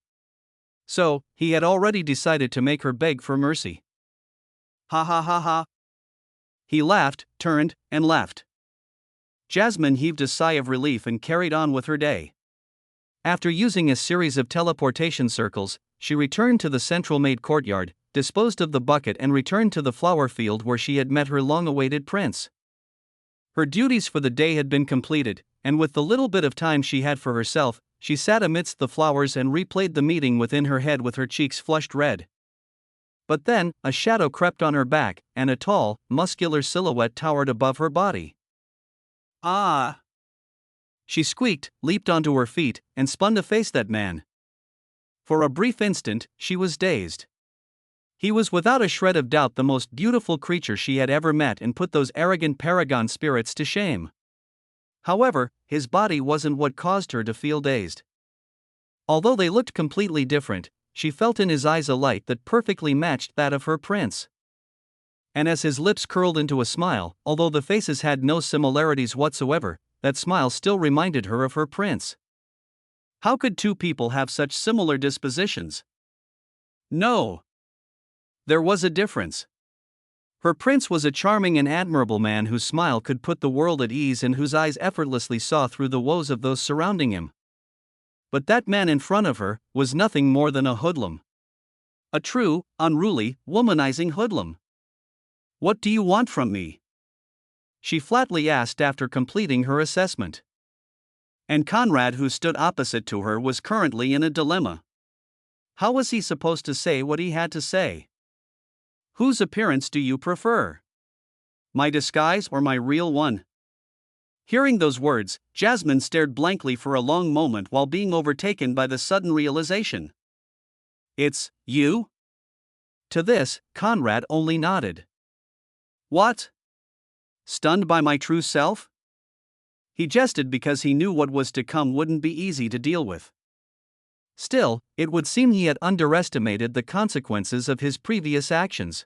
So, he had already decided to make her beg for mercy. Ha ha ha ha. He laughed, turned, and left. Jasmine heaved a sigh of relief and carried on with her day. After using a series of teleportation circles, she returned to the central maid courtyard, disposed of the bucket and returned to the flower field where she had met her long-awaited prince. Her duties for the day had been completed, and with the little bit of time she had for herself, she sat amidst the flowers and replayed the meeting within her head with her cheeks flushed red. But then, a shadow crept on her back, and a tall, muscular silhouette towered above her body. Ah! She squeaked, leaped onto her feet, and spun to face that man. For a brief instant, she was dazed. He was without a shred of doubt the most beautiful creature she had ever met and put those arrogant paragon spirits to shame. However, his body wasn't what caused her to feel dazed. Although they looked completely different, she felt in his eyes a light that perfectly matched that of her prince. And as his lips curled into a smile, although the faces had no similarities whatsoever, that smile still reminded her of her prince. How could two people have such similar dispositions? No. There was a difference. Her prince was a charming and admirable man whose smile could put the world at ease and whose eyes effortlessly saw through the woes of those surrounding him. But that man in front of her was nothing more than a hoodlum. A true, unruly, womanizing hoodlum. What do you want from me? She flatly asked after completing her assessment. And Conrad, who stood opposite to her, was currently in a dilemma. How was he supposed to say what he had to say? Whose appearance do you prefer? My disguise or my real one? Hearing those words, Jasmine stared blankly for a long moment while being overtaken by the sudden realization. It's you? To this, Conrad only nodded. What? Stunned by my true self? He jested because he knew what was to come wouldn't be easy to deal with. Still, it would seem he had underestimated the consequences of his previous actions.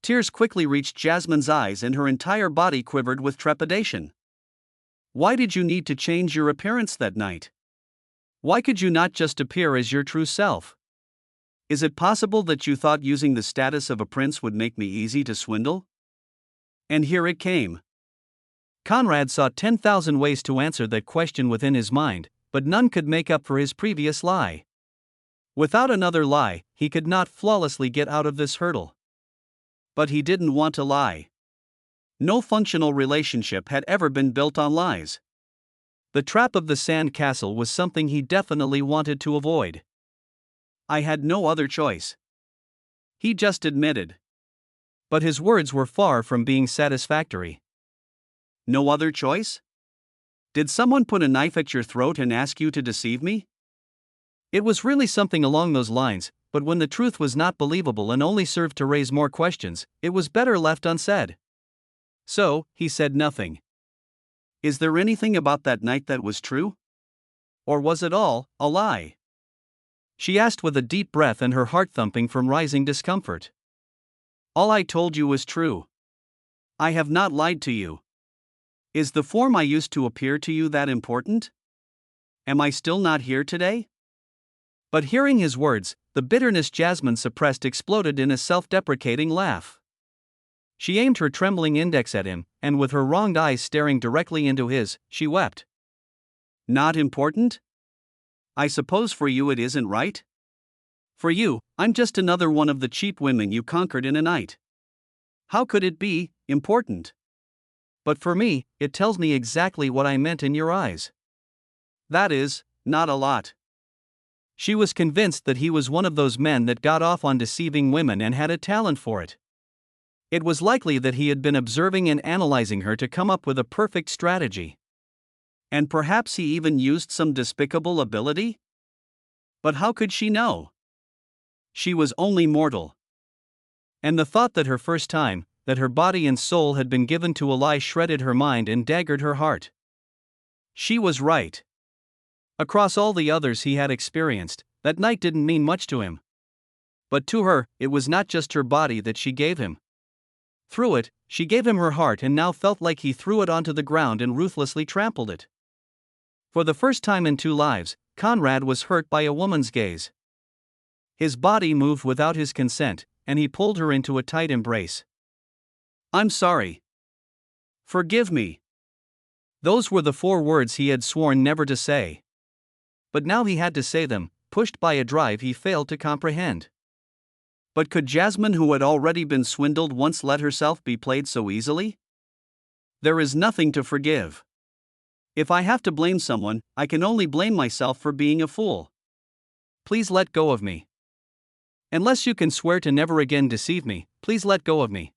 Tears quickly reached Jasmine's eyes and her entire body quivered with trepidation. Why did you need to change your appearance that night? Why could you not just appear as your true self? Is it possible that you thought using the status of a prince would make me easy to swindle? And here it came. Conrad saw 10,000 ways to answer that question within his mind, but none could make up for his previous lie. Without another lie, he could not flawlessly get out of this hurdle. But he didn't want to lie. No functional relationship had ever been built on lies. The trap of the sand castle was something he definitely wanted to avoid. I had no other choice. He just admitted. But his words were far from being satisfactory. No other choice? Did someone put a knife at your throat and ask you to deceive me? It was really something along those lines, but when the truth was not believable and only served to raise more questions, it was better left unsaid. So, he said nothing. Is there anything about that night that was true? Or was it all a lie? She asked with a deep breath and her heart thumping from rising discomfort. All I told you was true. I have not lied to you. Is the form I used to appear to you that important? Am I still not here today? But hearing his words, the bitterness Jasmine suppressed exploded in a self-deprecating laugh. She aimed her trembling index at him, and with her wronged eyes staring directly into his, she wept. Not important? I suppose for you it isn't, right? For you, I'm just another one of the cheap women you conquered in a night. How could it be important? But for me, it tells me exactly what I meant in your eyes. That is, not a lot. She was convinced that he was one of those men that got off on deceiving women and had a talent for it. It was likely that he had been observing and analyzing her to come up with a perfect strategy. And perhaps he even used some despicable ability? But how could she know? She was only mortal. And the thought that her first time, that her body and soul had been given to a lie shredded her mind and daggered her heart. She was right. Across all the others he had experienced, that night didn't mean much to him. But to her, it was not just her body that she gave him. Through it, she gave him her heart and now felt like he threw it onto the ground and ruthlessly trampled it. For the first time in 2 lives, Conrad was hurt by a woman's gaze. His body moved without his consent, and he pulled her into a tight embrace. "I'm sorry. Forgive me." Those were the 4 words he had sworn never to say. But now he had to say them, pushed by a drive he failed to comprehend. But could Jasmine, who had already been swindled once, let herself be played so easily? There is nothing to forgive. If I have to blame someone, I can only blame myself for being a fool. Please let go of me. Unless you can swear to never again deceive me, please let go of me.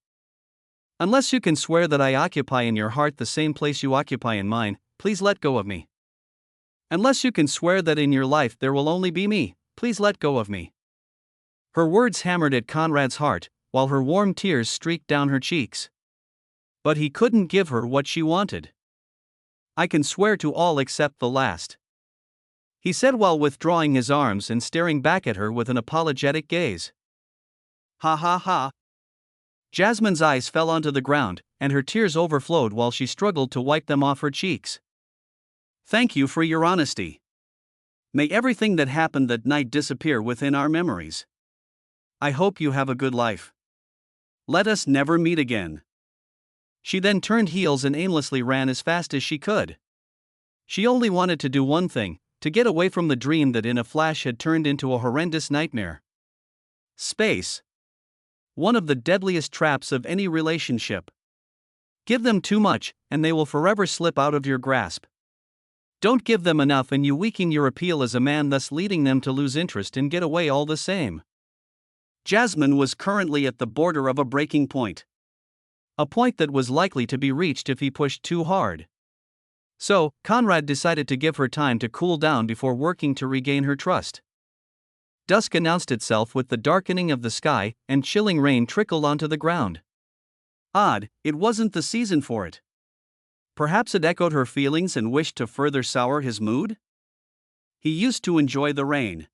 Unless you can swear that I occupy in your heart the same place you occupy in mine, please let go of me. Unless you can swear that in your life there will only be me, please let go of me. Her words hammered at Conrad's heart, while her warm tears streaked down her cheeks. But he couldn't give her what she wanted. "I can swear to all except the last," he said while withdrawing his arms and staring back at her with an apologetic gaze. "Ha ha ha." Jasmine's eyes fell onto the ground, and her tears overflowed while she struggled to wipe them off her cheeks. "Thank you for your honesty. May everything that happened that night disappear within our memories. I hope you have a good life. Let us never meet again." She then turned heels and aimlessly ran as fast as she could. She only wanted to do one thing: to get away from the dream that in a flash had turned into a horrendous nightmare. Space. One of the deadliest traps of any relationship. Give them too much, and they will forever slip out of your grasp. Don't give them enough and you weaken your appeal as a man, thus leading them to lose interest and get away all the same. Jasmine was currently at the border of a breaking point. A point that was likely to be reached if he pushed too hard. So, Conrad decided to give her time to cool down before working to regain her trust. Dusk announced itself with the darkening of the sky, and chilling rain trickled onto the ground. Odd, it wasn't the season for it. Perhaps it echoed her feelings and wished to further sour his mood? He used to enjoy the rain.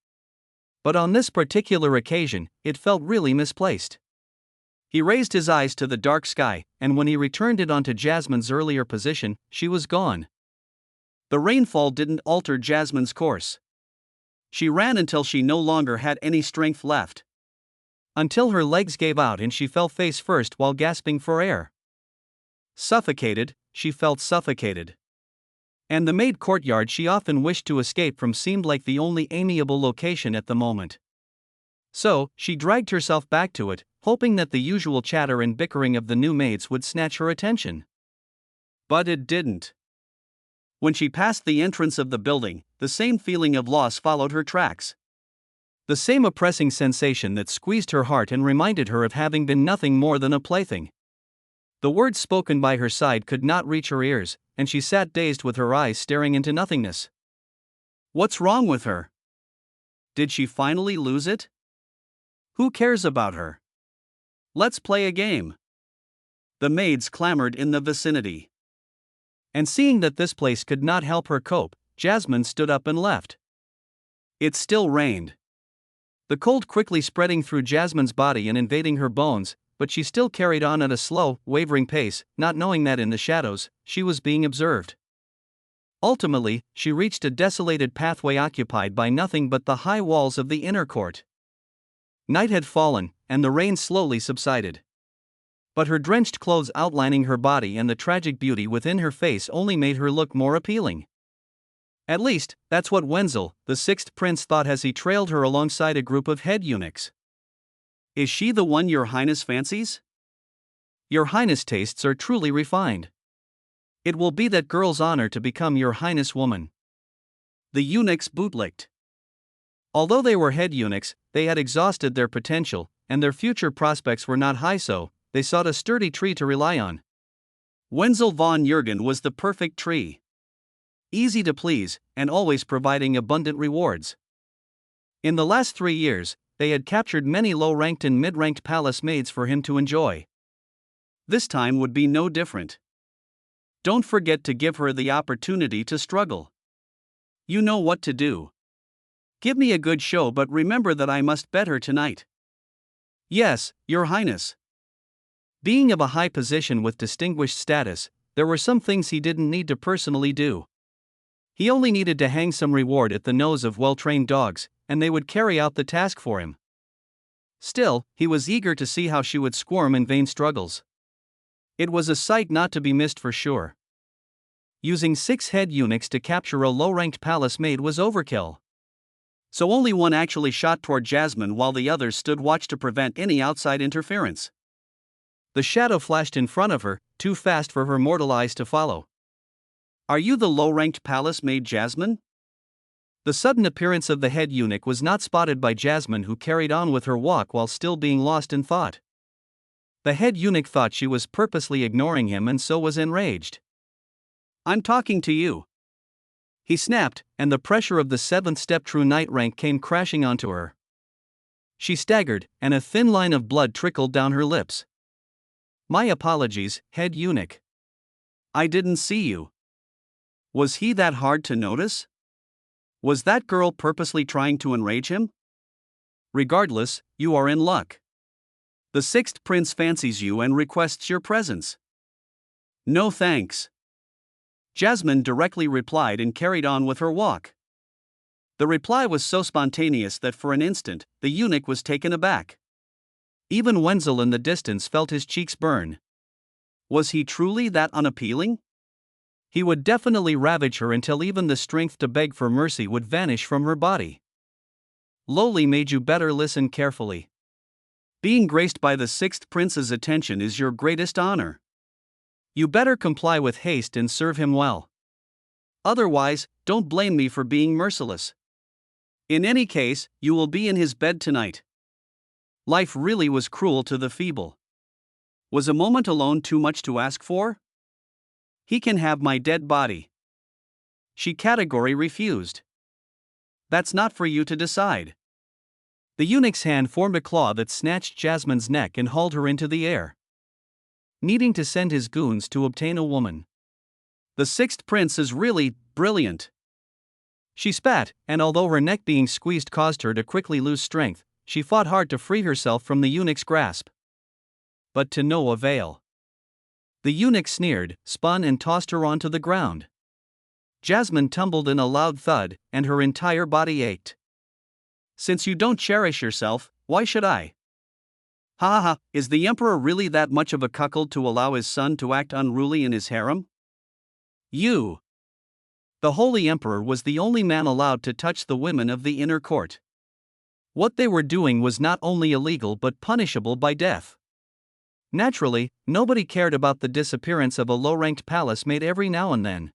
But on this particular occasion, it felt really misplaced. He raised his eyes to the dark sky, and when he returned it onto Jasmine's earlier position, she was gone. The rainfall didn't alter Jasmine's course. She ran until she no longer had any strength left. Until her legs gave out and she fell face first while gasping for air. Suffocated, she felt suffocated. And the maid courtyard she often wished to escape from seemed like the only amiable location at the moment. So, she dragged herself back to it, hoping that the usual chatter and bickering of the new maids would snatch her attention. But it didn't. When she passed the entrance of the building, the same feeling of loss followed her tracks. The same oppressing sensation that squeezed her heart and reminded her of having been nothing more than a plaything. The words spoken by her side could not reach her ears, and she sat dazed with her eyes staring into nothingness. What's wrong with her? Did she finally lose it? Who cares about her? Let's play a game. The maids clamored in the vicinity. And seeing that this place could not help her cope, Jasmine stood up and left. It still rained. The cold quickly spreading through Jasmine's body and invading her bones, but she still carried on at a slow, wavering pace, not knowing that in the shadows, she was being observed. Ultimately, she reached a desolated pathway occupied by nothing but the high walls of the inner court. Night had fallen, and the rain slowly subsided. But her drenched clothes outlining her body and the tragic beauty within her face only made her look more appealing. At least, that's what Wenzel, the sixth prince, thought as he trailed her alongside a group of head eunuchs. Is she the one your highness fancies? Your highness tastes are truly refined. It will be that girl's honor to become your highness woman. The eunuchs bootlicked. Although they were head eunuchs, they had exhausted their potential, and their future prospects were not high, so they sought a sturdy tree to rely on. Wenzel von Jürgen was the perfect tree. Easy to please, and always providing abundant rewards. In the last 3 years, they had captured many low-ranked and mid-ranked palace maids for him to enjoy. This time would be no different. Don't forget to give her the opportunity to struggle. You know what to do. Give me a good show, but remember that I must bet her tonight. Yes, Your Highness. Being of a high position with distinguished status, there were some things he didn't need to personally do. He only needed to hang some reward at the nose of well-trained dogs, and they would carry out the task for him. Still, he was eager to see how she would squirm in vain struggles. It was a sight not to be missed for sure. Using 6 head eunuchs to capture a low-ranked palace maid was overkill. So only one actually shot toward Jasmine while the others stood watch to prevent any outside interference. The shadow flashed in front of her, too fast for her mortal eyes to follow. Are you the low-ranked palace maid Jasmine? The sudden appearance of the head eunuch was not spotted by Jasmine, who carried on with her walk while still being lost in thought. The head eunuch thought she was purposely ignoring him and so was enraged. I'm talking to you. He snapped, and the pressure of the 7th step true knight rank came crashing onto her. She staggered, and a thin line of blood trickled down her lips. My apologies, head eunuch. I didn't see you. Was he that hard to notice? Was that girl purposely trying to enrage him? Regardless, you are in luck. The 6th prince fancies you and requests your presence. No thanks. Jasmine directly replied and carried on with her walk. The reply was so spontaneous that for an instant, the eunuch was taken aback. Even Wenzel in the distance felt his cheeks burn. Was he truly that unappealing? He would definitely ravage her until even the strength to beg for mercy would vanish from her body. Lowly made you better listen carefully. Being graced by the 6th prince's attention is your greatest honor. You better comply with haste and serve him well. Otherwise, don't blame me for being merciless. In any case, you will be in his bed tonight. Life really was cruel to the feeble. Was a moment alone too much to ask for? He can have my dead body. She categorically refused. That's not for you to decide. The eunuch's hand formed a claw that snatched Jasmine's neck and hauled her into the air. Needing to send his goons to obtain a woman. The 6th prince is really brilliant. She spat, and although her neck being squeezed caused her to quickly lose strength, she fought hard to free herself from the eunuch's grasp. But to no avail. The eunuch sneered, spun and tossed her onto the ground. Jasmine tumbled in a loud thud, and her entire body ached. Since you don't cherish yourself, why should I? Ha ha, is the emperor really that much of a cuckold to allow his son to act unruly in his harem? You. The holy emperor was the only man allowed to touch the women of the inner court. What they were doing was not only illegal but punishable by death. Naturally, nobody cared about the disappearance of a low-ranked palace maid every now and then.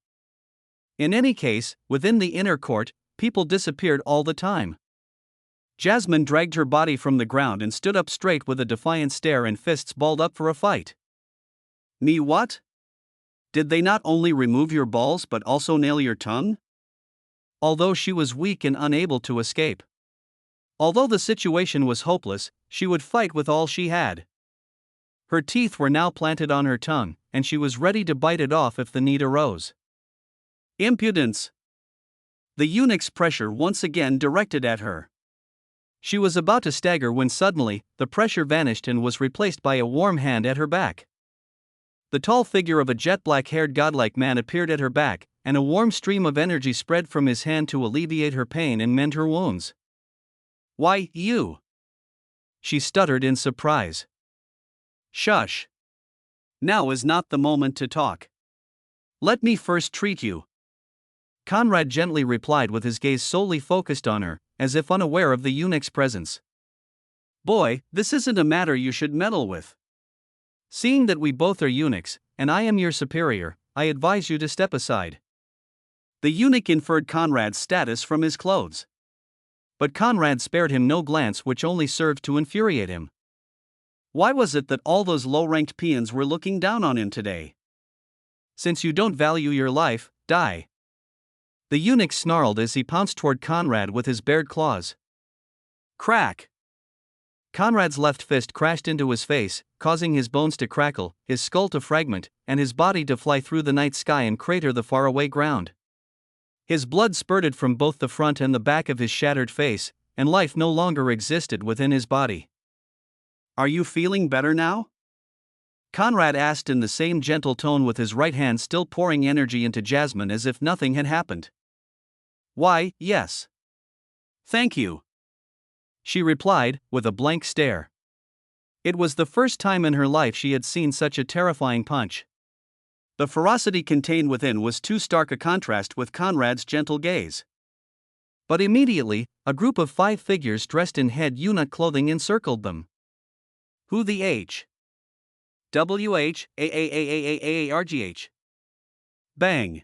In any case, within the inner court, people disappeared all the time. Jasmine dragged her body from the ground and stood up straight with a defiant stare and fists balled up for a fight. Me what? Did they not only remove your balls but also nail your tongue? Although she was weak and unable to escape. Although the situation was hopeless, she would fight with all she had. Her teeth were now planted on her tongue, and she was ready to bite it off if the need arose. Impudence! The eunuch's pressure once again directed at her. She was about to stagger when suddenly, the pressure vanished and was replaced by a warm hand at her back. The tall figure of a jet-black-haired godlike man appeared at her back, and a warm stream of energy spread from his hand to alleviate her pain and mend her wounds. Why, you! She stuttered in surprise. Shush! Now is not the moment to talk. Let me first treat you. Conrad gently replied with his gaze solely focused on her, as if unaware of the eunuch's presence. Boy, this isn't a matter you should meddle with. Seeing that we both are eunuchs, and I am your superior, I advise you to step aside. The eunuch inferred Conrad's status from his clothes. But Conrad spared him no glance, which only served to infuriate him. Why was it that all those low-ranked peons were looking down on him today? Since you don't value your life, die. The eunuch snarled as he pounced toward Conrad with his bared claws. Crack! Conrad's left fist crashed into his face, causing his bones to crackle, his skull to fragment, and his body to fly through the night sky and crater the faraway ground. His blood spurted from both the front and the back of his shattered face, and life no longer existed within his body. "Are you feeling better now?" Conrad asked in the same gentle tone, with his right hand still pouring energy into Jasmine as if nothing had happened. "Why, yes. Thank you," she replied, with a blank stare. It was the first time in her life she had seen such a terrifying punch. The ferocity contained within was too stark a contrast with Conrad's gentle gaze. But immediately, a group of 5 figures dressed in head unit clothing encircled them. "Who the H? WH? Bang!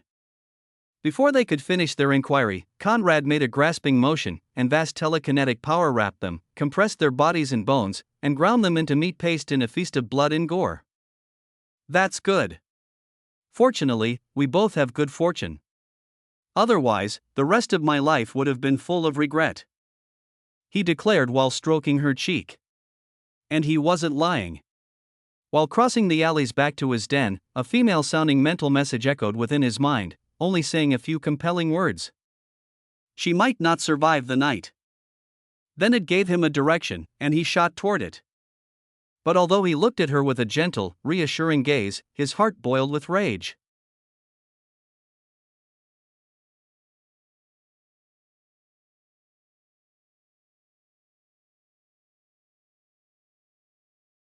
Before they could finish their inquiry, Conrad made a grasping motion, and vast telekinetic power wrapped them, compressed their bodies and bones, and ground them into meat paste in a feast of blood and gore. "That's good. Fortunately, we both have good fortune. Otherwise, the rest of my life would have been full of regret," he declared while stroking her cheek. And he wasn't lying. While crossing the alleys back to his den, a female-sounding mental message echoed within his mind, only saying a few compelling words. She might not survive the night. Then it gave him a direction, and he shot toward it. But although he looked at her with a gentle, reassuring gaze, his heart boiled with rage.